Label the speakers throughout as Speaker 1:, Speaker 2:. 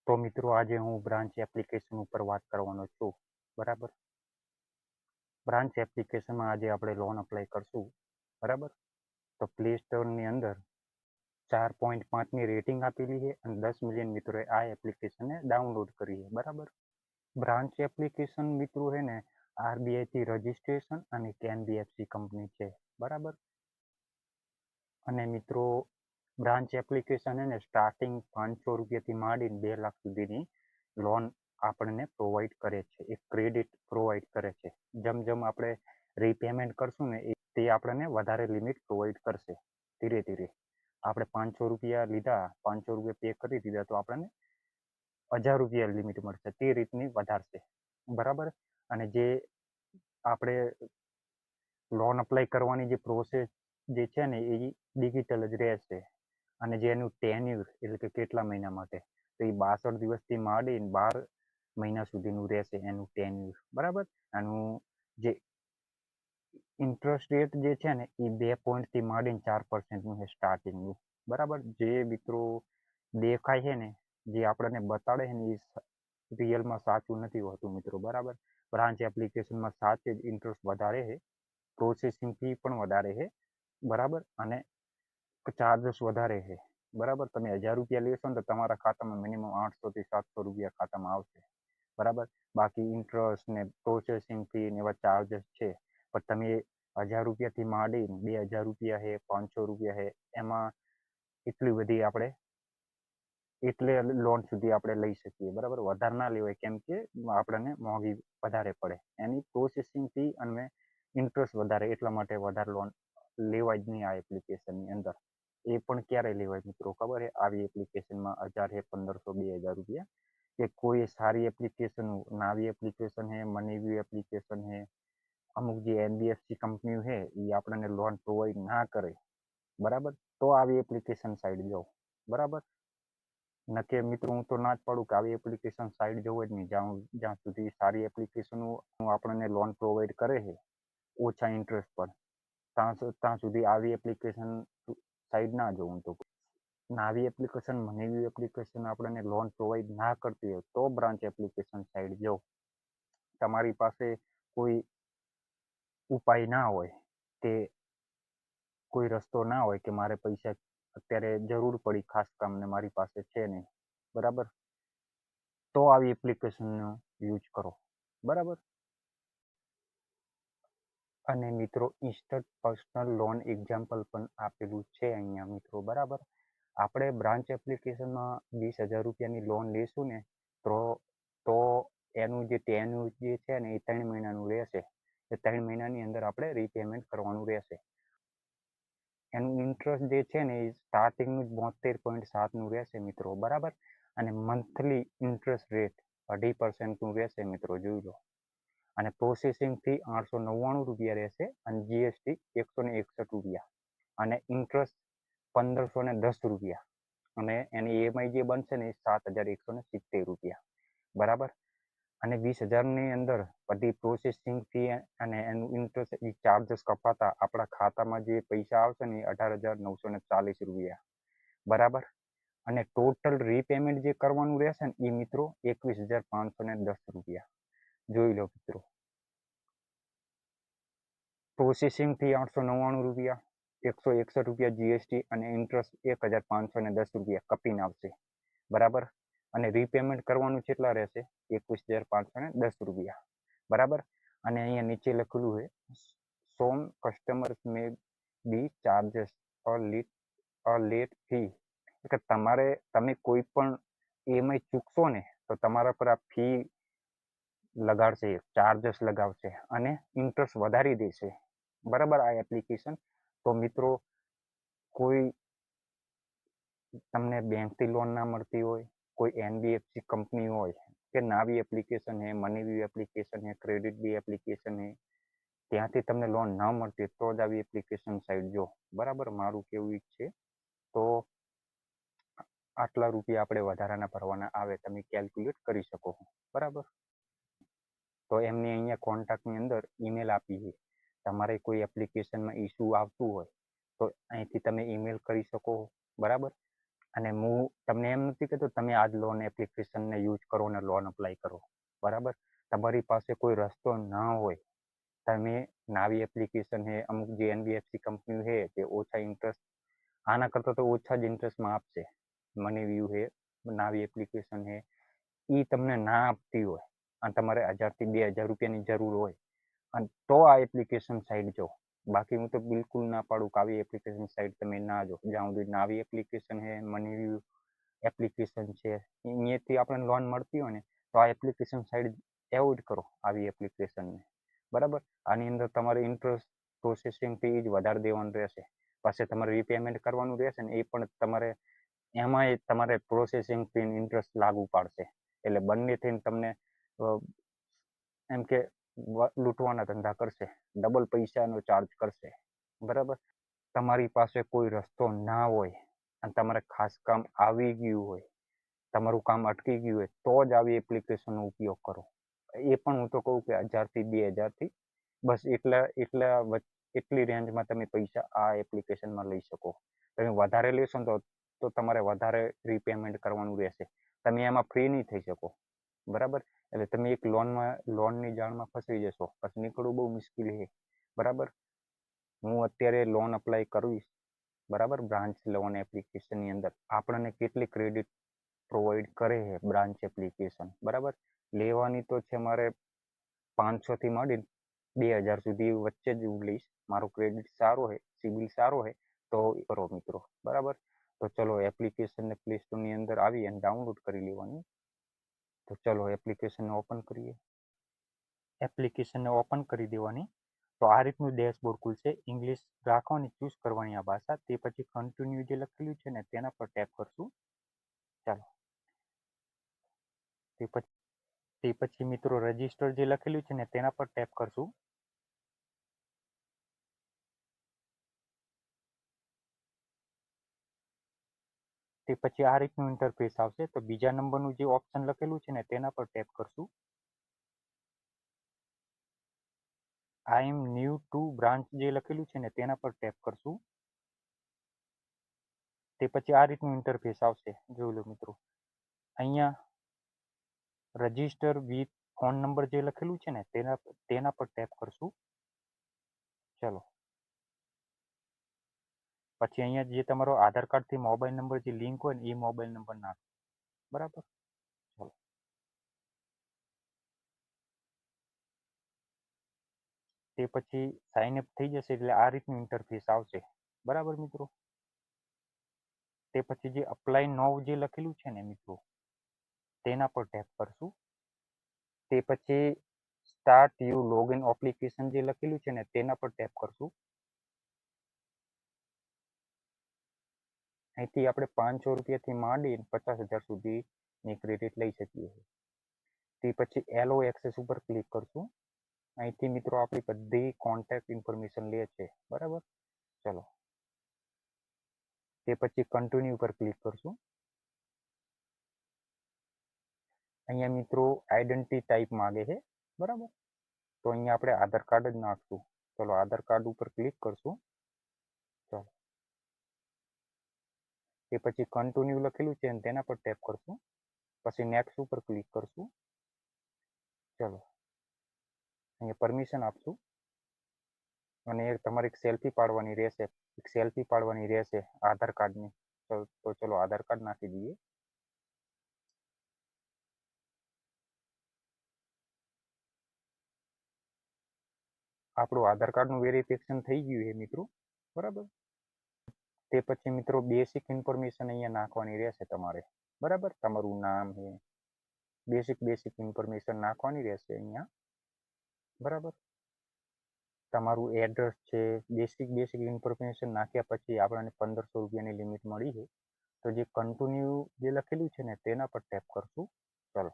Speaker 1: તો મિત્રો આજે હું બ્રાન્ચ એપ્લિકેશન ઉપર વાત કરવાનો છું. બરાબર. બ્રાન્ચ એપ્લિકેશનમાં આજે આપણે લોન અપ્લાય કરશું. બરાબર. તો પ્લે સ્ટોરની અંદર 4.5ની રેટિંગ આપેલી છે અને 10 મિલિયન મિત્રોએ આ એપ્લિકેશનને ડાઉનલોડ કરી છે. બરાબર. બ્રાન્ચ એપ્લિકેશન મિત્રો છે ને RBI થી રજિસ્ટ્રેશન અને NBFC કંપની છે. બરાબર. અને મિત્રો બ્રાન્ચ એપ્લિકેશન એને સ્ટાર્ટિંગ 500 રૂપિયાથી માંડીને 2 લાખ સુધીની લોન આપણને પ્રોવાઈડ કરે છે. એક ક્રેડિટ પ્રોવાઈડ કરે છે. જેમ આપણે રીપેમેન્ટ કરશું ને તે આપણને વધારે લિમિટ પ્રોવાઈડ કરશે. ધીરે ધીરે આપણે 500 રૂપિયા લીધા, 500 રૂપિયા પે કરી દીધા તો આપણને 1000 રૂપિયા લિમિટ મળશે. તે રીતની વધારશે. બરાબર. અને જે આપણે લોન અપ્લાય કરવાની જે પ્રોસેસ જે છે ને એ ડિજિટલ જ રહેશે. અને જે એનું ટેન્યુર એટલે કે કેટલા મહિના માટે, તો એ 62 દિવસથી માંડીને 12 મહિના સુધીનું રહેશે એનું ટેન્યુર. બરાબર. આનું જે ઇન્ટરેસ્ટ રેટ જે છે ને એ 2% માંડીને 4%નું છે સ્ટાર્ટિંગનું. બરાબર. જે મિત્રો દેખાય છે ને, જે આપણને બતાડે છે ને એ રિયલમાં સાચું નથી હોતું મિત્રો. બરાબર. બ્રાન્ચ એપ્લિકેશનમાં સાચે જ ઇન્ટરેસ્ટ વધારે છે, પ્રોસેસિંગ ફી પણ વધારે છે. બરાબર. અને ચાર્જસ વધારે છે. બરાબર. તમે 1000 રૂપિયા લેશો ને તો તમારા ખાતામાં મિનિમમ 800 થી 700 રૂપિયા ખાતામાં આવશે. બરાબર. બાકી ઇન્ટરેસ્ટ ને પ્રોસેસિંગ ફી ને એવા ચાર્જસ છે. પણ તમે 1000 રૂપિયાથી માંડીને 2000 રૂપિયા છે, 500 રૂપિયા છે, એમાં એટલી બધી આપણે એટલે લોન સુધી આપણે લઈ શકીએ. બરાબર. વધારે ના લેવાય કેમ કે આપણને મોંઘી વધારે પડે. એની પ્રોસેસિંગ ફી અને ઇન્ટરેસ્ટ વધારે, એટલા માટે વધારે લોન લેવાય જ નહીં આ એપ્લિકેશનની અંદર. એ પણ ક્યારે લેવાય મિત્રો ખબર છે? આવી એપ્લિકેશનમાં 1000 છે, 1500, 2000 રૂપિયા કે કોઈ સારી એપ્લિકેશન, નાવી એપ્લિકેશન છે, મનીવ્યુ એપ્લિકેશન છે, અમુક જે NBFC કંપની છે એ આપણને લોન પ્રોવાઈડ ના કરે. બરાબર. તો આવી એપ્લિકેશન સાઈડ જાઓ. બરાબર. નકે મિત્રો હું તો ના જ પાડું કે આવી એપ્લિકેશન સાઈડ જવું જ નહીં. જ્યાં સુધી સારી એપ્લિકેશનો આપણને લોન પ્રોવાઈડ કરે છે ઓછા ઇન્ટરેસ્ટ પર, ત્યાં સુધી આવી એપ્લિકેશન સાઈડ ના જવું. તો નાવી એપ્લિકેશન, મનીવ્યુ એપ્લિકેશન આપણને લોન પ્રોવાઈડ ના કરતી હોય તો બ્રાન્ચ એપ્લિકેશન સાઈડ જાઓ. તમારી પાસે કોઈ ઉપાય ના હોય, કે કોઈ રસ્તો ના હોય કે મારે પૈસા અત્યારે જરૂર પડી ખાસ કામને મારી પાસે છે નહીં. બરાબર. તો આવી એપ્લિકેશનનો યુઝ કરો. બરાબર. અને મિત્રો ઇન્સ્ટન્ટ પર્સનલ લોન એક્ઝામ્પલ પણ આપેલું છે અહીંયા મિત્રો. બરાબર. આપણે બ્રાન્ચ એપ્લિકેશનમાં 20,000 રૂપિયાની લોન લેશું ને તો એનું જે ટેન્યુર જે છે ને એ 3 મહિનાનું રહેશે. એ 3 મહિનાની અંદર આપણે રીપેમેન્ટ કરવાનું રહેશે. એનું ઇન્ટરેસ્ટ જે છે ને એ સ્ટાર્ટિંગનું 72.7નું રહેશે મિત્રો. બરાબર. અને મંથલી ઇન્ટરેસ્ટ રેટ 2.5%નું રહેશે મિત્રો. જોઈ લો. અને પ્રોસેસિંગ ફી 899 રૂપિયા રહેશે અને GST 161 રૂપિયા અને ઇન્ટરેસ્ટ 1510 રૂપિયા અને એની EMI જે બનશે ને એ 7170 રૂપિયા. બરાબર. અને 20,000ની અંદર બધી પ્રોસેસિંગ ફી અને એનું ઇન્ટરેસ્ટ એ ચાર્જસ કપાતા આપણા ખાતામાં જે પૈસા આવશે ને એ 18,940 રૂપિયા. બરાબર. અને ટોટલ રીપેમેન્ટ જે કરવાનું રહેશે ને એ મિત્રો 21,510 રૂપિયા. જોઈ લો મિત્રો. પ્રોસેસિંગ ફી 899 રૂપિયા, 161 રૂપિયા GST અને ઇન્ટરેસ્ટ 1,510 રૂપિયા કપીને આવશે. બરાબર. અને રીપેમેન્ટ કરવાનું કેટલા રહેશે? 21,510 રૂપિયા. બરાબર. અને અહીંયા નીચે લખેલું છે some customers may be charges a late fee. કે તમે કોઈ પણ EMI ચૂકશો ને તો તમારા પર આ ફી લગાડશે, ચાર્જસ લગાવશે અને ઇન્ટરેસ્ટ વધારી દેશે. બરાબર. આ એપ્લિકેશન તો મિત્રો કોઈ તમને બેંકથી લોન ના મળતી હોય, કોઈ NBFC કંપની હોય કે નાવી એપ્લિકેશન છે, મનીવ્યુ એપ્લિકેશન છે, ક્રેડિટ બી એપ્લિકેશન છે, ત્યાંથી તમને લોન ન મળતી તો જ આવી એપ્લિકેશન સાઈડ જો. બરાબર. મારું કેવું છે તો આટલા રૂપિયા આપણે વધારાના ભરવાના આવે, તમે કેલ્ક્યુલેટ કરી શકો. બરાબર. તો એમને અહીંયા કોન્ટેક્ટની અંદર ઈમેલ આપી છે. તમારે કોઈ એપ્લિકેશનમાં ઇસ્યુ આવતું હોય તો અહીંથી તમે ઈમેલ કરી શકો. બરાબર. અને હું તમને એમ નથી કહેતો તમે આ જ લોન એપ્લિકેશનને યુઝ કરો અને લોન અપ્લાય કરો, બરાબર. તમારી પાસે કોઈ રસ્તો ના હોય, તમે નાવી એપ્લિકેશન છે, અમુક જે એનબીએફસી કંપની છે તે ઓછા ઇન્ટરેસ્ટ, આના કરતાં તો ઓછા જ ઇન્ટરેસ્ટમાં આપશે. મની વ્યૂ છે, નાવી એપ્લિકેશન છે, એ તમને ના આપતી હોય અને તમારે 1000 થી 2000 રૂપિયાની જરૂર હોય અને તો આ એપ્લિકેશન સાઇટ જો. બાકી હું તો બિલકુલ ના પાડું કે આવી એપ્લિકેશન સાઇટ તમે ના જો. જ્યાં સુધી નાવી એપ્લિકેશન છે, મની વ્યૂ એપ્લિકેશન છે, અહીંયાથી આપણને લોન મળતી હોય ને તો આ એપ્લિકેશન સાઇટ એવોઇડ કરો, આવી એપ્લિકેશનને, બરાબર. આની અંદર તમારે ઇન્ટરેસ્ટ પ્રોસેસિંગ ફી જ વધારે દેવાનું રહેશે. પછી તમારે રીપેમેન્ટ કરવાનું રહેશે ને એ પણ તમારે એમાંય તમારે પ્રોસેસિંગ ફી ઇન્ટરેસ્ટ લાગુ પાડશે. એટલે બંને થઈને તમને એમ કે લૂંટવાના ધંધા કરશે, ડબલ પૈસાનો ચાર્જ કરશે, બરાબર. તમારી પાસે કોઈ રસ્તો ના હોય અને તમારે ખાસ કામ આવી ગયું હોય, તમારું કામ અટકી ગયું હોય તો જ આવી એપ્લિકેશનનો ઉપયોગ કરો. એ પણ હું તો કહું કે 1000 થી 2000 થી બસ એટલી રેન્જમાં તમે પૈસા આ એપ્લિકેશનમાં લઈ શકો. તમે વધારે લેશો ને તો તમારે વધારે રીપેમેન્ટ કરવાનું રહેશે. તમે એમાં ફ્રી નહીં થઈ શકો, બરાબર. એટલે તમે એક લોનની જાળમાં ફસાઈ જશો, પછી નીકળવું બહુ મુશ્કેલ છે, બરાબર. હું અત્યારે લોન અપ્લાય કરીશ, બરાબર. બ્રાન્ચ લોન એપ્લિકેશનની અંદર આપણને કેટલી ક્રેડિટ પ્રોવાઈડ કરે છે બ્રાન્ચ એપ્લિકેશન, બરાબર. લેવાની તો છે મારે 500 થી માંડીને 2000 સુધી વચ્ચે જ હું લઈશ. મારો ક્રેડિટ સારો છે, સિબિલ સારો છે તો કરો મિત્રો, બરાબર. તો ચલો એપ્લિકેશનને પ્લે સ્ટોરની અંદર આવી અને ડાઉનલોડ કરી લેવાની. તો ચલો એપ્લિકેશનને ઓપન કરીએ. એપ્લિકેશનને ઓપન કરી દેવાની. તો આ રીતનું ડેશબોર્ડ ખુલશે. ઇંગ્લિશ રાખવાની, ચૂઝ કરવાની આ ભાષા. તે પછી કન્ટિન્યુ જે લખેલું છે ને તેના પર ટેપ કરશું. ચાલો, તે પછી મિત્રો રજિસ્ટર જે લખેલું છે ને તેના પર ટેપ કરશું. તે પછી આ રીતનું ઇન્ટરફેસ આવશે. તો બીજા નંબરનું જે ઓપ્શન લખેલું છે ને તેના પર ટેપ કરશું. આઈ એમ ન્યૂ ટુ બ્રાન્ચ જે લખેલું છે ને તેના પર ટેપ કરશું. તે પછી આ રીતનું ઇન્ટરફેસ આવશે. જોઈ લો મિત્રો, અહીંયા રજિસ્ટર વિથ ફોન નંબર જે લખેલું છે ને તેના પર ટેપ કરશું. ચલો, પછી અહીંયા જે તમારો આધાર કાર્ડથી મોબાઈલ નંબર જે લિંક હોય ને એ મોબાઈલ નંબર નાખો, બરાબર. ચલો, તે પછી સાઇન અપ થઈ જશે એટલે આ રીતનું ઇન્ટરફેસ આવશે, બરાબર મિત્રો. તે પછી જે અપ્લાય નોવ જે લખેલું છે ને મિત્રો તેના પર ટેપ કરશું. તે પછી સ્ટાર્ટ યુ લોગિન એપ્લિકેશન જે લખેલું છે ને તેના પર ટેપ કરશું. અહીંથી આપણે 500 રૂપિયાથી માંડી 50,000 સુધીની ક્રેડિટ લઈ શકીએ છીએ. તે પછી એલો એક્સેસ ઉપર ક્લિક કરશું. અહીંથી મિત્રો આપણી બધી કોન્ટેક્ટ ઇન્ફોર્મેશન લે છે, બરાબર. ચલો, તે પછી કન્ટિન્યુ પર ક્લિક કરશું. અહીંયા મિત્રો આઈડેન્ટિટી ટાઈપ માંગે છે, બરાબર. તો અહીંયા આપણે આધાર કાર્ડ જ નાખશું. ચલો, આધાર કાર્ડ ઉપર ક્લિક કરશું. ચલો, તે પછી કન્ટિન્યુ લખેલું છે તેના પર ટેપ કરશું. પછી નેક્સ્ટ ઉપર ક્લિક કરશું. ચલો, અહીંયા પરમિશન આપશું અને તમારે એક સેલ્ફી પાડવાની રહેશે આધાર કાર્ડની. તો ચલો આધાર કાર્ડ નાખી દઈએ. આપણું આધાર કાર્ડનું વેરિફિકેશન થઈ ગયું છે મિત્રો, બરાબર. તે પછી મિત્રો બેસિક ઇન્ફોર્મેશન અહીંયા નાખવાની રહેશે તમારે, બરાબર. તમારું નામ છે, બેસિક ઇન્ફોર્મેશન નાખવાની રહેશે અહીંયા, બરાબર. તમારું એડ્રેસ છે, બેસિક ઇન્ફોર્મેશન નાખ્યા પછી આપણને 1500 રૂપિયાની લિમિટ મળી છે. તો જે કન્ટિન્યુ જે લખેલું છે ને તેના પર ટેપ કરશું. ચલો,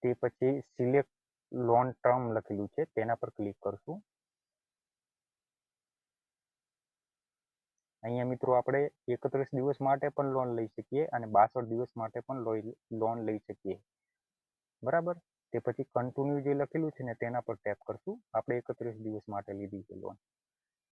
Speaker 1: તે પછી સિલેક્ટ લોન ટર્મ લખેલું છે તેના પર ક્લિક કરશું. અહીંયા મિત્રો આપણે 31 દિવસ માટે પણ લોન લઈ શકીએ અને 62 દિવસ માટે પણ લોન લઈ શકીએ, બરાબર. તે પછી કન્ટિન્યુ જે લખેલું છે ને તેના પર ટેપ કરશું. આપણે 31 દિવસ માટે લીધી છે લોન.